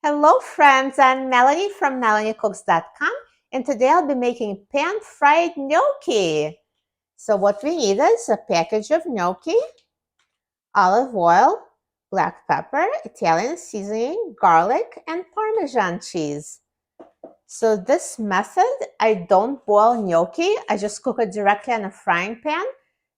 Hello friends, I'm Melanie from melaniecooks.com and today I'll be making pan-fried gnocchi. So what we need is a package of gnocchi, olive oil, black pepper, Italian seasoning, garlic, and Parmesan cheese. So this method, I don't boil gnocchi, I just cook it directly in a frying pan.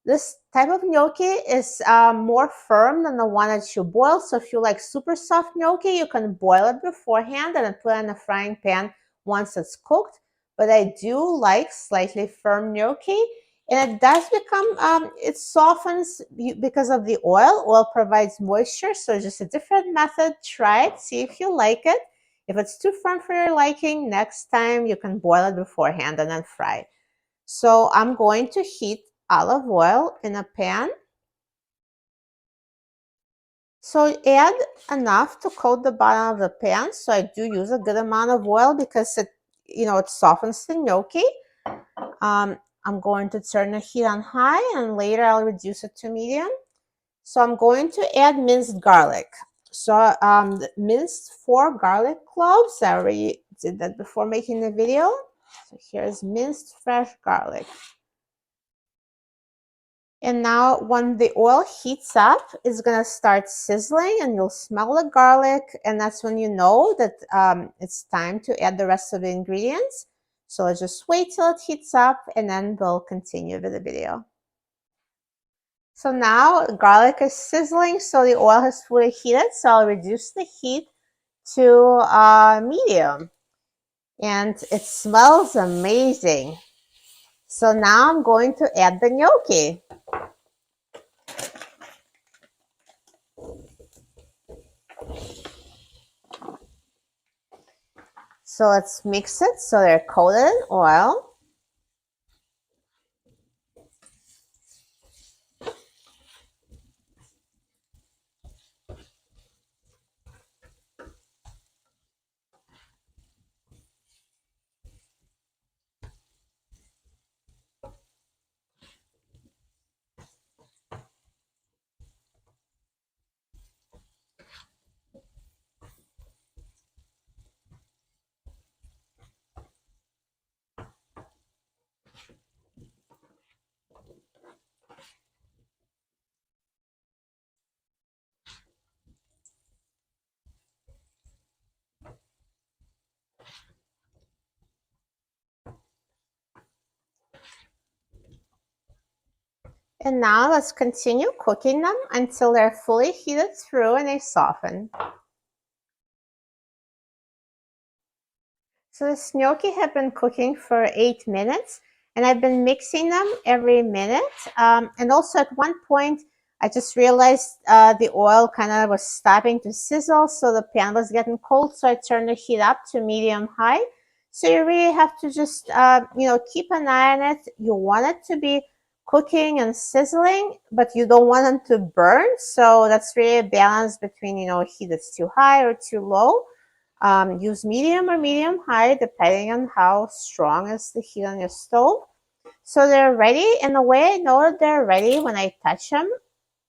This type of gnocchi is more firm than the one that you boil. So if you like super soft gnocchi, you can boil it beforehand and then put it in a frying pan once it's cooked. But I do like slightly firm gnocchi. And it does become, it softens because of the oil. Oil provides moisture, so just a different method. Try it, see if you like it. If it's too firm for your liking, next time you can boil it beforehand and then fry. So I'm going to heat olive oil in a pan. So add enough to coat the bottom of the pan. So I do use a good amount of oil because it softens the gnocchi. I'm going to turn the heat on high and later I'll reduce it to medium. So I'm going to add minced garlic. So minced 4 garlic cloves. I already did that before making the video. So here's minced fresh garlic. And now when the oil heats up, it's going to start sizzling and you'll smell the garlic. And that's when you know that it's time to add the rest of the ingredients. So let's just wait till it heats up and then we'll continue with the video. So now garlic is sizzling, so the oil has fully heated. So I'll reduce the heat to medium. And it smells amazing. So now I'm going to add the gnocchi. So let's mix it so they're coated in oil. And now let's continue cooking them until they're fully heated through and they soften. So the gnocchi have been cooking for 8 minutes and I've been mixing them every minute. And also at one point, I just realized the oil kind of was stopping to sizzle, so the pan was getting cold, so I turned the heat up to medium high. So you really have to just, keep an eye on it. You want it to be cooking and sizzling, but you don't want them to burn. So that's really a balance between, heat that's too high or too low. Use medium or medium high depending on how strong is the heat on your stove. So they're ready, and the way I know that they're ready, when I touch them,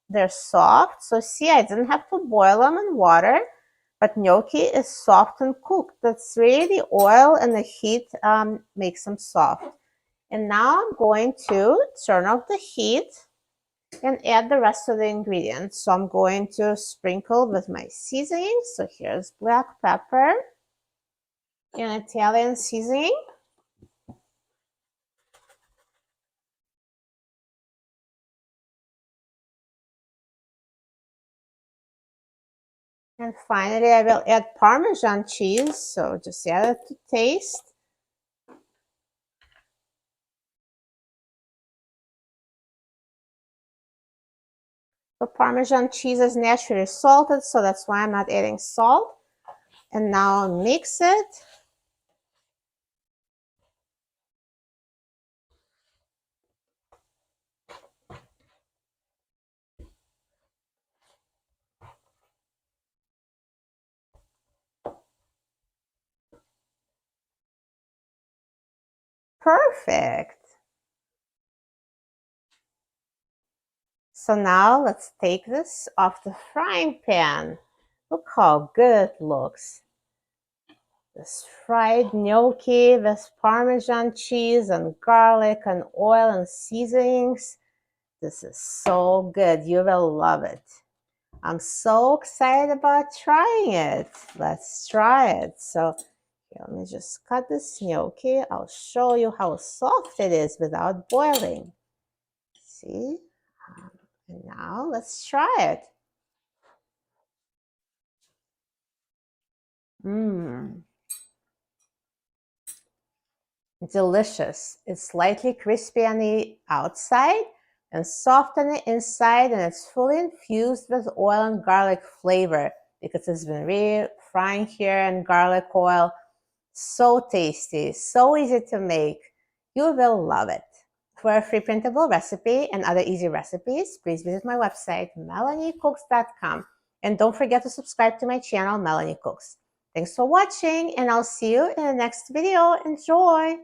they're soft. So see, I didn't have to boil them in water, but gnocchi is soft and cooked. That's really the oil and the heat makes them soft. And now I'm going to turn off the heat and add the rest of the ingredients. So I'm going to sprinkle with my seasoning. So here's black pepper and Italian seasoning. And finally, I will add Parmesan cheese. So just add it to taste. The Parmesan cheese is naturally salted, so that's why I'm not adding salt. And now mix it. Perfect. So now let's take this off the frying pan. Look how good it looks. This fried gnocchi with Parmesan cheese and garlic and oil and seasonings. This is so good. You will love it. I'm so excited about trying it. Let's try it. So here, let me just cut this gnocchi. I'll show you how soft it is without boiling. See? And now let's try it. Mmm. Delicious. It's slightly crispy on the outside and soft on the inside, and it's fully infused with oil and garlic flavor because it's been re-frying here in garlic oil. So tasty, so easy to make. You will love it. For a free printable recipe and other easy recipes, please visit my website, melaniecooks.com. And don't forget to subscribe to my channel, Melanie Cooks. Thanks for watching, and I'll see you in the next video. Enjoy!